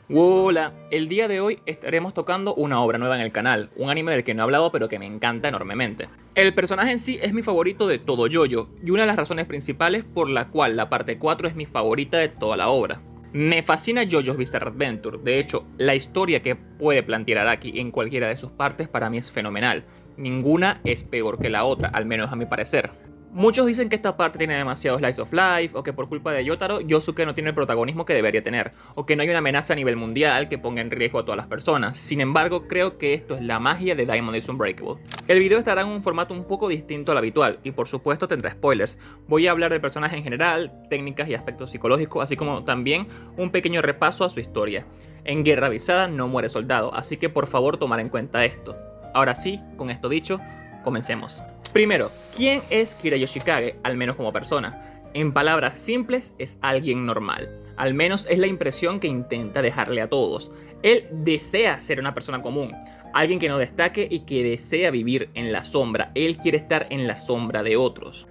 Hola, el día de hoy estaremos tocando una obra nueva en el canal, un anime del que no he hablado pero que me encanta enormemente. El personaje en sí es mi favorito de todo JoJo y una de las razones principales por la cual la parte 4 es mi favorita de toda la obra. Me fascina JoJo's Bizarre Adventure, de hecho, la historia que puede plantear Araki en cualquiera de sus partes para mí es fenomenal. Ninguna es peor que la otra, al menos a mi parecer. Muchos dicen que esta parte tiene demasiado slice of life, o que por culpa de Yotaro, Yosuke no tiene el protagonismo que debería tener, o que no hay una amenaza a nivel mundial que ponga en riesgo a todas las personas. Sin embargo, creo que esto es la magia de Diamond is Unbreakable. El video estará en un formato un poco distinto al habitual, y por supuesto tendrá spoilers. Voy a hablar del personaje en general, técnicas y aspectos psicológicos, así como también un pequeño repaso a su historia. En Guerra Avisada no muere soldado, así que por favor tomar en cuenta esto. Ahora sí, con esto dicho, comencemos. Primero, ¿quién es Kira Yoshikage, al menos como persona? En palabras simples, es alguien normal. Al menos es la impresión que intenta dejarle a todos. Él desea ser una persona común, alguien que no destaque y que desea vivir en la sombra. Él quiere estar en la sombra de otros.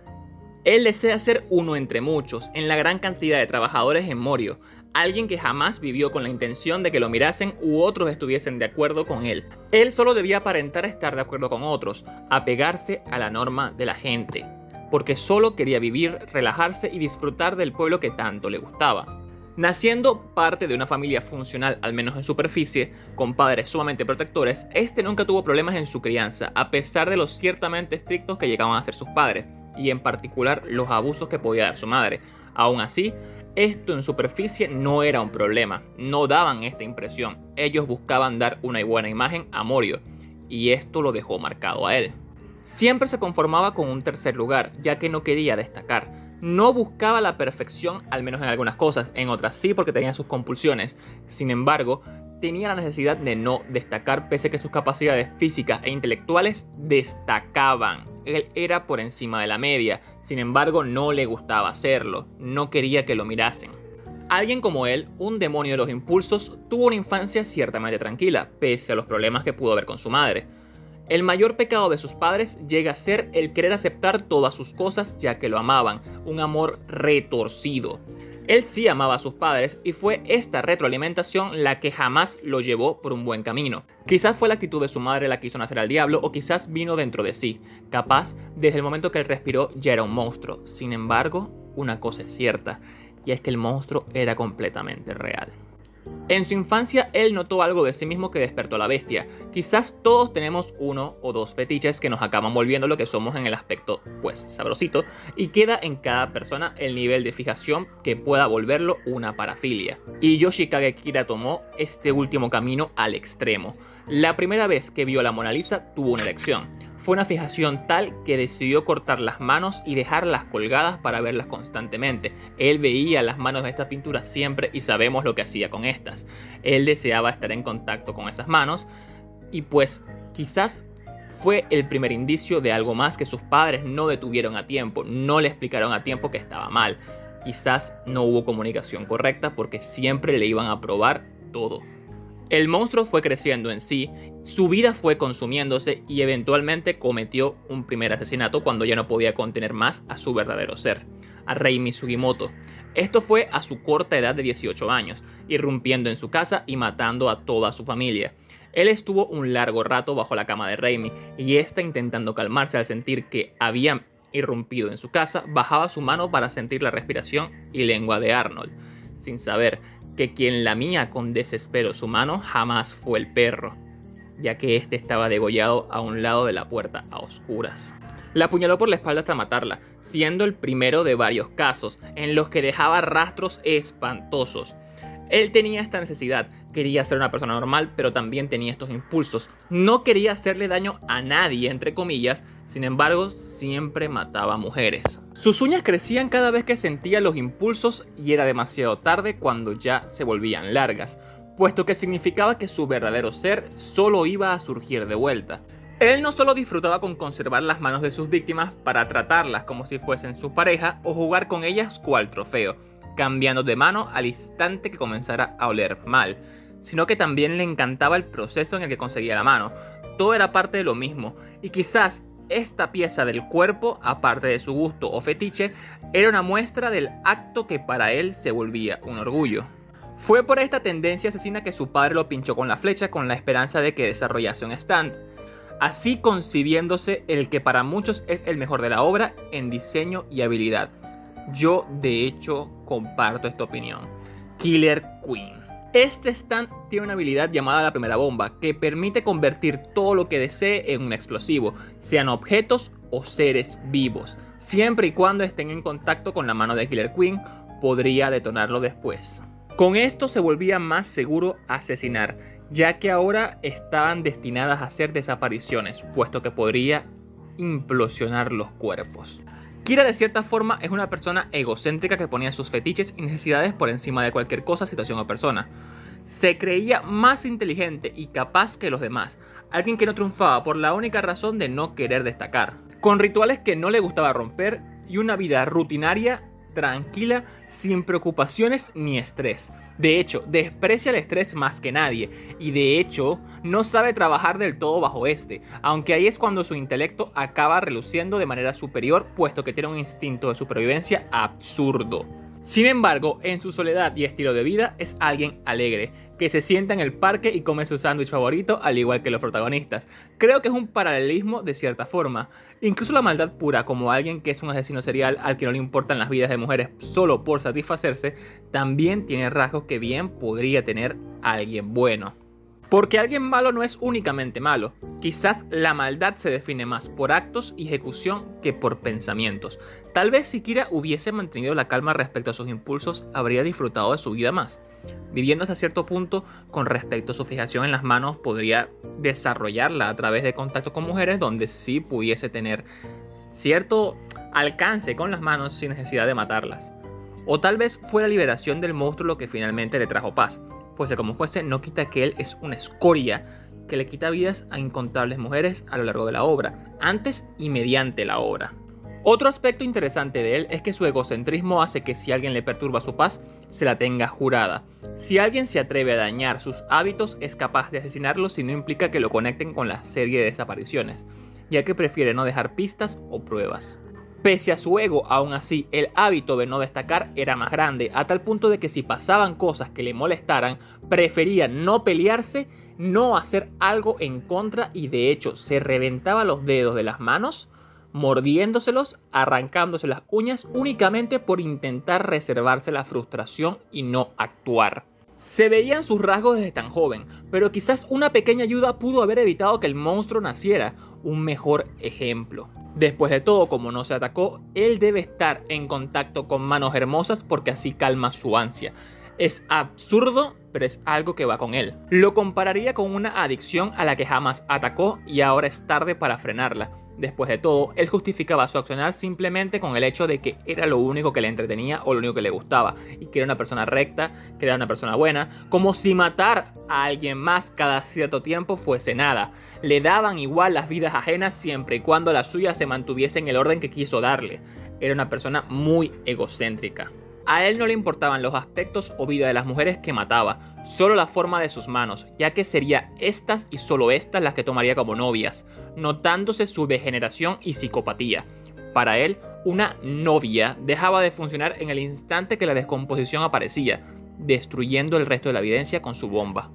Él desea ser uno entre muchos, en la gran cantidad de trabajadores en Morio, alguien que jamás vivió con la intención de que lo mirasen u otros estuviesen de acuerdo con él. Él solo debía aparentar estar de acuerdo con otros, apegarse a la norma de la gente, porque solo quería vivir, relajarse y disfrutar del pueblo que tanto le gustaba. Naciendo parte de una familia funcional, al menos en superficie, con padres sumamente protectores, este nunca tuvo problemas en su crianza, a pesar de los ciertamente estrictos que llegaban a ser sus padres, y en particular los abusos que podía dar su madre. Aún así, esto en superficie no era un problema, no daban esta impresión, ellos buscaban dar una buena imagen a Morio, y esto lo dejó marcado a él. Siempre se conformaba con un tercer lugar, ya que no quería destacar. No buscaba la perfección, al menos en algunas cosas, en otras sí porque tenía sus compulsiones. Sin embargo, tenía la necesidad de no destacar pese a que sus capacidades físicas e intelectuales destacaban. Él era por encima de la media, sin embargo no le gustaba hacerlo, no quería que lo mirasen. Alguien como él, un demonio de los impulsos, tuvo una infancia ciertamente tranquila, pese a los problemas que pudo haber con su madre. El mayor pecado de sus padres llega a ser el querer aceptar todas sus cosas ya que lo amaban, un amor retorcido. Él sí amaba a sus padres y fue esta retroalimentación la que jamás lo llevó por un buen camino. Quizás fue la actitud de su madre la que hizo nacer al diablo o quizás vino dentro de sí. Capaz, desde el momento que él respiró ya era un monstruo. Sin embargo, una cosa es cierta, y es que el monstruo era completamente real. En su infancia, él notó algo de sí mismo que despertó a la bestia. Quizás todos tenemos uno o dos fetiches que nos acaban volviendo lo que somos en el aspecto, pues, sabrosito, y queda en cada persona el nivel de fijación que pueda volverlo una parafilia. Y Yoshikage Kira tomó este último camino al extremo. La primera vez que vio a la Mona Lisa tuvo una erección. Fue una fijación tal que decidió cortar las manos y dejarlas colgadas para verlas constantemente. Él veía las manos de esta pintura siempre y sabemos lo que hacía con estas. Él deseaba estar en contacto con esas manos y pues quizás fue el primer indicio de algo más que sus padres no detuvieron a tiempo, no le explicaron a tiempo que estaba mal. Quizás no hubo comunicación correcta porque siempre le iban a probar todo. El monstruo fue creciendo en sí, su vida fue consumiéndose y eventualmente cometió un primer asesinato cuando ya no podía contener más a su verdadero ser, a Reimi Sugimoto. Esto fue a su corta edad de 18 años, irrumpiendo en su casa y matando a toda su familia. Él estuvo un largo rato bajo la cama de Reimi y esta, intentando calmarse al sentir que había irrumpido en su casa, bajaba su mano para sentir la respiración y lengua de Arnold, sin saber que quien lamía con desespero su mano jamás fue el perro, ya que este estaba degollado a un lado de la puerta a oscuras. La apuñaló por la espalda hasta matarla, siendo el primero de varios casos en los que dejaba rastros espantosos. Él tenía esta necesidad, quería ser una persona normal, pero también tenía estos impulsos. No quería hacerle daño a nadie, entre comillas, sin embargo, siempre mataba mujeres. Sus uñas crecían cada vez que sentía los impulsos y era demasiado tarde cuando ya se volvían largas, puesto que significaba que su verdadero ser solo iba a surgir de vuelta. Él no solo disfrutaba con conservar las manos de sus víctimas para tratarlas como si fuesen su pareja o jugar con ellas cual trofeo, cambiando de mano al instante que comenzara a oler mal, sino que también le encantaba el proceso en el que conseguía la mano. Todo era parte de lo mismo, y quizás esta pieza del cuerpo, aparte de su gusto o fetiche, era una muestra del acto que para él se volvía un orgullo. Fue por esta tendencia asesina que su padre lo pinchó con la flecha con la esperanza de que desarrollase un stand, así concibiéndose el que para muchos es el mejor de la obra en diseño y habilidad. Yo de hecho comparto esta opinión. Killer Queen. Este stand tiene una habilidad llamada la primera bomba, que permite convertir todo lo que desee en un explosivo, sean objetos o seres vivos. Siempre y cuando estén en contacto con la mano de Killer Queen, podría detonarlo después. Con esto se volvía más seguro asesinar, ya que ahora estaban destinadas a ser desapariciones, puesto que podría implosionar los cuerpos. Kira de cierta forma es una persona egocéntrica que ponía sus fetiches y necesidades por encima de cualquier cosa, situación o persona. Se creía más inteligente y capaz que los demás, alguien que no triunfaba por la única razón de no querer destacar. Con rituales que no le gustaba romper y una vida rutinaria, tranquila, sin preocupaciones ni estrés. De hecho, desprecia el estrés más que nadie y de hecho no sabe trabajar del todo bajo este, aunque ahí es cuando su intelecto acaba reluciendo de manera superior, puesto que tiene un instinto de supervivencia absurdo. Sin embargo, en su soledad y estilo de vida es alguien alegre, que se sienta en el parque y come su sándwich favorito al igual que los protagonistas. Creo que es un paralelismo de cierta forma. Incluso la maldad pura, como alguien que es un asesino serial al que no le importan las vidas de mujeres solo por satisfacerse, también tiene rasgos que bien podría tener alguien bueno. Porque alguien malo no es únicamente malo, quizás la maldad se define más por actos y ejecución que por pensamientos. Tal vez si Kira hubiese mantenido la calma respecto a sus impulsos, habría disfrutado de su vida más. Viviendo hasta cierto punto con respecto a su fijación en las manos, podría desarrollarla a través de contacto con mujeres donde sí pudiese tener cierto alcance con las manos sin necesidad de matarlas. O tal vez fue la liberación del monstruo lo que finalmente le trajo paz. Fuese como fuese, no quita que él es una escoria que le quita vidas a incontables mujeres a lo largo de la obra, antes y mediante la obra. Otro aspecto interesante de él es que su egocentrismo hace que si alguien le perturba su paz, se la tenga jurada. Si alguien se atreve a dañar sus hábitos, es capaz de asesinarlo si no implica que lo conecten con la serie de desapariciones, ya que prefiere no dejar pistas o pruebas. Pese a su ego, aún así, el hábito de no destacar era más grande, a tal punto de que si pasaban cosas que le molestaran, prefería no pelearse, no hacer algo en contra y de hecho se reventaba los dedos de las manos, mordiéndoselos, arrancándose las uñas únicamente por intentar reservarse la frustración y no actuar. Se veían sus rasgos desde tan joven, pero quizás una pequeña ayuda pudo haber evitado que el monstruo naciera, un mejor ejemplo. Después de todo, como no se atacó, él debe estar en contacto con manos hermosas porque así calma su ansia. Es absurdo, pero es algo que va con él. Lo compararía con una adicción a la que jamás atacó y ahora es tarde para frenarla. Después de todo, él justificaba su accionar simplemente con el hecho de que era lo único que le entretenía o lo único que le gustaba, y que era una persona recta, que era una persona buena, como si matar a alguien más cada cierto tiempo fuese nada. Le daban igual las vidas ajenas siempre y cuando la suya se mantuviese en el orden que quiso darle. Era una persona muy egocéntrica. A él no le importaban los aspectos o vida de las mujeres que mataba, solo la forma de sus manos, ya que sería estas y solo estas las que tomaría como novias, notándose su degeneración y psicopatía. Para él, una novia dejaba de funcionar en el instante que la descomposición aparecía, destruyendo el resto de la evidencia con su bomba.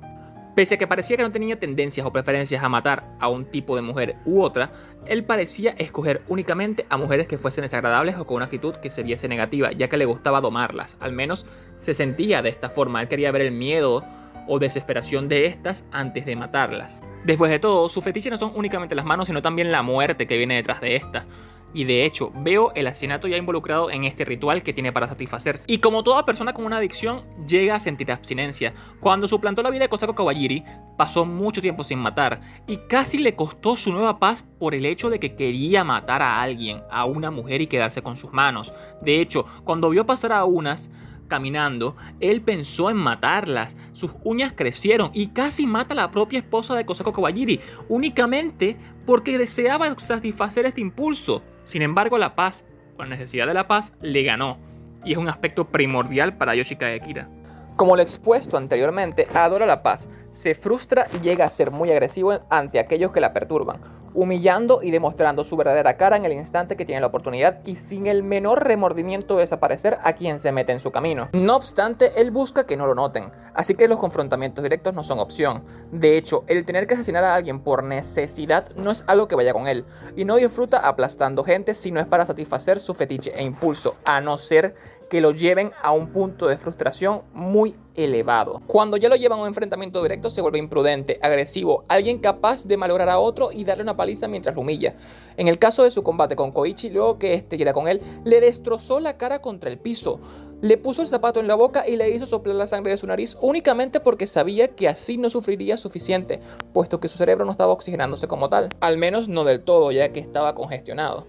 Pese a que parecía que no tenía tendencias o preferencias a matar a un tipo de mujer u otra, él parecía escoger únicamente a mujeres que fuesen desagradables o con una actitud que se viese negativa, ya que le gustaba domarlas. Al menos se sentía de esta forma, él quería ver el miedo o desesperación de estas antes de matarlas. Después de todo, sus fetiches no son únicamente las manos, sino también la muerte que viene detrás de esta. Y de hecho, veo el asesinato ya involucrado en este ritual que tiene para satisfacerse. Y como toda persona con una adicción, llega a sentir abstinencia. Cuando suplantó la vida de Kosako Kawajiri, pasó mucho tiempo sin matar. Y casi le costó su nueva paz por el hecho de que quería matar a alguien, a una mujer y quedarse con sus manos. De hecho, cuando vio pasar a unas caminando, él pensó en matarlas. Sus uñas crecieron y casi mata a la propia esposa de Kosako Kawajiri, únicamente porque deseaba satisfacer este impulso. Sin embargo, la paz, o la necesidad de la paz, le ganó, y es un aspecto primordial para Yoshikage Kira. Como lo expuesto anteriormente, adora la paz, se frustra y llega a ser muy agresivo ante aquellos que la perturban. humillando y demostrando su verdadera cara en el instante que tiene la oportunidad y sin el menor remordimiento de desaparecer a quien se mete en su camino. No obstante, él busca que no lo noten, así que los confrontamientos directos no son opción. De hecho, el tener que asesinar a alguien por necesidad no es algo que vaya con él, y no disfruta aplastando gente si no es para satisfacer su fetiche e impulso, a no ser que lo lleven a un punto de frustración muy elevado. Cuando ya lo llevan a un enfrentamiento directo se vuelve imprudente, agresivo, alguien capaz de malograr a otro y darle una paliza mientras lo humilla. En el caso de su combate con Koichi, luego que este llega con él, le destrozó la cara contra el piso, le puso el zapato en la boca y le hizo soplar la sangre de su nariz únicamente porque sabía que así no sufriría suficiente, puesto que su cerebro no estaba oxigenándose como tal, al menos no del todo, ya que estaba congestionado.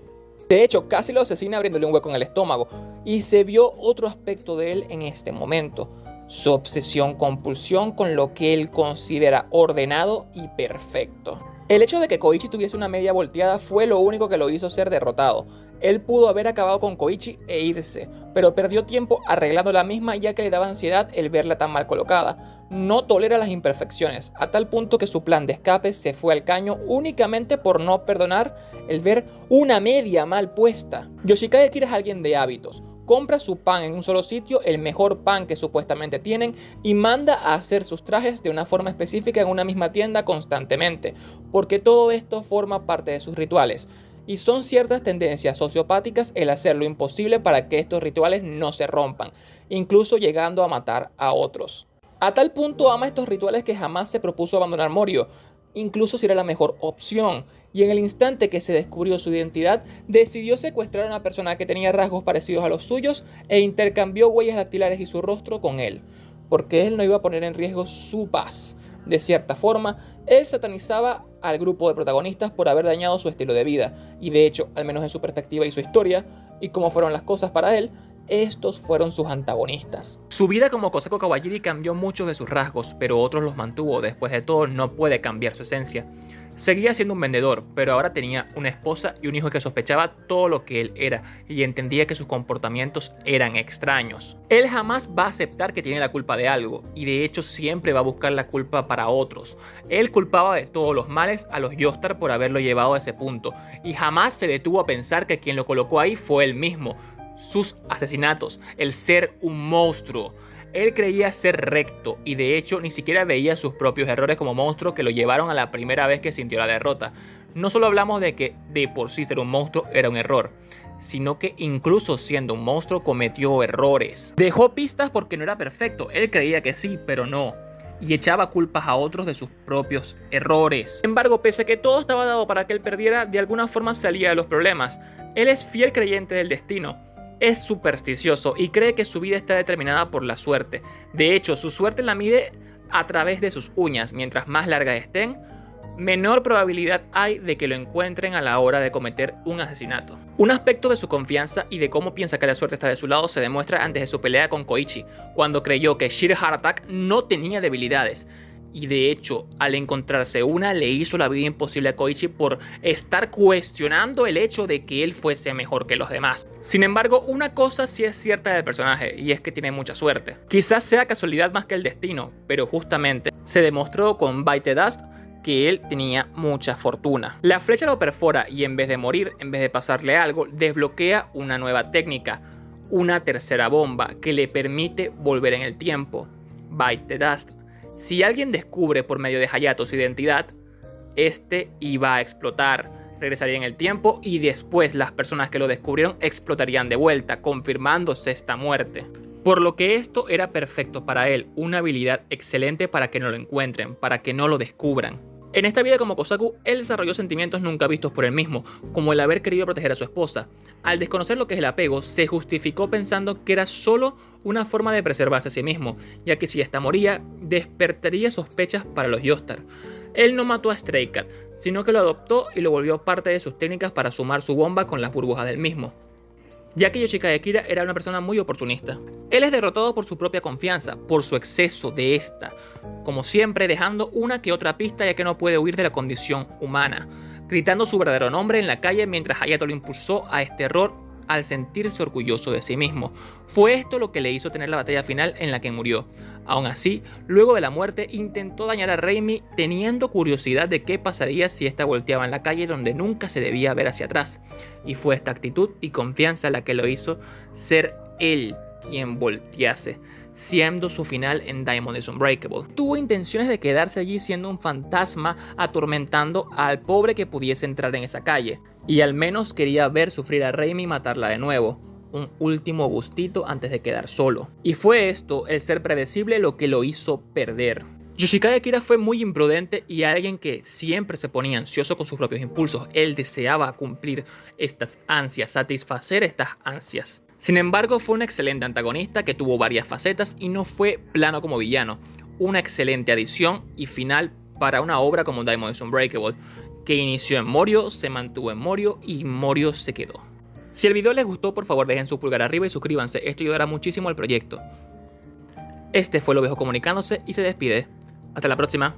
De hecho, casi lo asesina abriéndole un hueco en el estómago, y se vio otro aspecto de él en este momento: su obsesión-compulsión con lo que él considera ordenado y perfecto. El hecho de que Koichi tuviese una media volteada fue lo único que lo hizo ser derrotado. Él pudo haber acabado con Koichi e irse, pero perdió tiempo arreglando la misma ya que le daba ansiedad el verla tan mal colocada. No tolera las imperfecciones, a tal punto que su plan de escape se fue al caño únicamente por no perdonar el ver una media mal puesta. Yoshikage Kira es alguien de hábitos. Compra su pan en un solo sitio, el mejor pan que supuestamente tienen, y manda a hacer sus trajes de una forma específica en una misma tienda constantemente, porque todo esto forma parte de sus rituales. Y son ciertas tendencias sociopáticas el hacer lo imposible para que estos rituales no se rompan, incluso llegando a matar a otros. A tal punto ama estos rituales que jamás se propuso abandonar Morio, incluso si era la mejor opción, y en el instante que se descubrió su identidad, decidió secuestrar a una persona que tenía rasgos parecidos a los suyos e intercambió huellas dactilares y su rostro con él, porque él no iba a poner en riesgo su paz. De cierta forma, él satanizaba al grupo de protagonistas por haber dañado su estilo de vida, y de hecho, al menos en su perspectiva y su historia, y cómo fueron las cosas para él, estos fueron sus antagonistas. Su vida como Kosako Kawajiri cambió muchos de sus rasgos, pero otros los mantuvo. Después de todo, no puede cambiar su esencia. Seguía siendo un vendedor, pero ahora tenía una esposa y un hijo que sospechaba todo lo que él era y entendía que sus comportamientos eran extraños. Él jamás va a aceptar que tiene la culpa de algo, y de hecho siempre va a buscar la culpa para otros. Él culpaba de todos los males a los Yostar por haberlo llevado a ese punto, y jamás se detuvo a pensar que quien lo colocó ahí fue él mismo. Sus asesinatos, el ser un monstruo. Él creía ser recto y de hecho ni siquiera veía sus propios errores como monstruo que lo llevaron a la primera vez que sintió la derrota. No solo hablamos de que de por sí ser un monstruo era un error, sino que incluso siendo un monstruo cometió errores. Dejó pistas porque no era perfecto, él creía que sí, pero no, y echaba culpas a otros de sus propios errores. Sin embargo, pese a que todo estaba dado para que él perdiera, de alguna forma salía de los problemas. Él es fiel creyente del destino. Es supersticioso y cree que su vida está determinada por la suerte. De hecho, su suerte la mide a través de sus uñas. Mientras más largas estén, menor probabilidad hay de que lo encuentren a la hora de cometer un asesinato. Un aspecto de su confianza y de cómo piensa que la suerte está de su lado se demuestra antes de su pelea con Koichi, cuando creyó que Sheer Heart Attack no tenía debilidades. Y de hecho, al encontrarse una, le hizo la vida imposible a Koichi por estar cuestionando el hecho de que él fuese mejor que los demás. Sin embargo, una cosa sí es cierta del personaje, y es que tiene mucha suerte. Quizás sea casualidad más que el destino, pero justamente se demostró con Bite the Dust que él tenía mucha fortuna. La flecha lo perfora y en vez de morir, en vez de pasarle algo, desbloquea una nueva técnica, una tercera bomba que le permite volver en el tiempo. Bite the Dust. Si alguien descubre por medio de Hayato su identidad, este iba a explotar, regresaría en el tiempo y después las personas que lo descubrieron explotarían de vuelta, confirmándose esta muerte. Por lo que esto era perfecto para él, una habilidad excelente para que no lo encuentren, para que no lo descubran. En esta vida como Kosaku, él desarrolló sentimientos nunca vistos por él mismo, como el haber querido proteger a su esposa. Al desconocer lo que es el apego, se justificó pensando que era solo una forma de preservarse a sí mismo, ya que si esta moría, despertaría sospechas para los Yostar. Él no mató a Stray Cat, sino que lo adoptó y lo volvió parte de sus técnicas para sumar su bomba con las burbujas del mismo, ya que Yoshikage Kira era una persona muy oportunista. Él es derrotado por su propia confianza, por su exceso de esta, como siempre dejando una que otra pista ya que no puede huir de la condición humana, gritando su verdadero nombre en la calle mientras Hayato lo impulsó a este error al sentirse orgulloso de sí mismo. Fue esto lo que le hizo tener la batalla final en la que murió. Aún así, luego de la muerte intentó dañar a Raimi teniendo curiosidad de qué pasaría si ésta volteaba en la calle donde nunca se debía ver hacia atrás. Y fue esta actitud y confianza la que lo hizo ser él quien voltease, siendo su final en Diamond is Unbreakable. Tuvo intenciones de quedarse allí siendo un fantasma atormentando al pobre que pudiese entrar en esa calle, y al menos quería ver sufrir a Raimi y matarla de nuevo, un último gustito antes de quedar solo. Y fue esto, el ser predecible, lo que lo hizo perder. Yoshikage Kira fue muy imprudente y alguien que siempre se ponía ansioso con sus propios impulsos. Él deseaba cumplir estas ansias, satisfacer estas ansias. Sin embargo, fue un excelente antagonista que tuvo varias facetas y no fue plano como villano. Una excelente adición y final para una obra como Diamond is Unbreakable, que inició en Morio, se mantuvo en Morio y Morio se quedó. Si el video les gustó, por favor dejen su pulgar arriba y suscríbanse, esto ayudará muchísimo al proyecto. Este fue Lo Viejo comunicándose y se despide. Hasta la próxima.